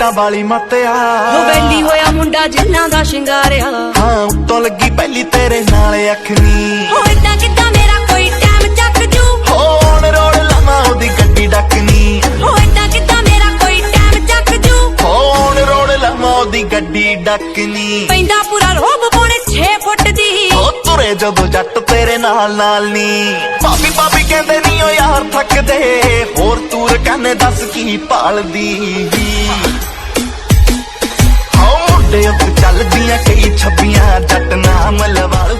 ਲਾਈਟਾਂ ਵਾਲੀ ਮੱਤਿਆ ਵੈਲੀ ਹੋਇਆ ਮੁੰਡਾ ਜਿੰਨਾ ਦਾ ਸ਼ਿੰਗਾਰਿਆ ਹਾਂ ਉੱਤੋਂ ਲੱਗੀ ਪਹਿਲੀ ਤੇਰੇ ਨਾਲ ਅੱਖਨੀ ਹੋ ਏਦਾਂ ਕਿੱਦਾਂ ਮੇਰਾ ਕੋਈ ਟਾਈਮ ਚੱਕ ਜੂ ਹੋਣ ਰੋੜ ਲਾਵਾਂ ਉਹਦੀ ਗੱਡੀ ਡੱਕਨੀ ਹੋ ਏਦਾਂ ਕਿੱਦਾਂ ਮੇਰਾ ਕੋਈ ਟਾਈਮ ਚੱਕ ਜੂ ਹੋਣ ਰੋੜ ਲਾਵਾਂ ਉਹਦੀ ਗੱਡੀ ਡੱਕਨੀ ਪੈਂਦਾ ਪੂਰਾ ਰੋਬ ਪੌਣੇ 6 ਫੁੱਟ ਦੀ ਉਹ ਤੁਰੇ ਜਦੋਂ ਜੱਟ ਤੇਰੇ ਨਾਲ ਨਾਲ ਨੀ ਭਾਬੀ ਭਾਬੀ ਕਹਿੰਦੇ ਨੀ ਓ ਯਾਰ ਥੱਕਦੇ ਹੋਰ ਤੂਰ ਕਹਿੰਦੇ ਦੱਸ ਕੀ ਭਾਲਦੀ ਮੁੰਡੇ ਉੱਤੇ ਚੱਲਦੀਆਂ ਕਈ ਛੱਬੀਆਂ ਜੱਟ ਨਾਮ ਲਵਾਲੂ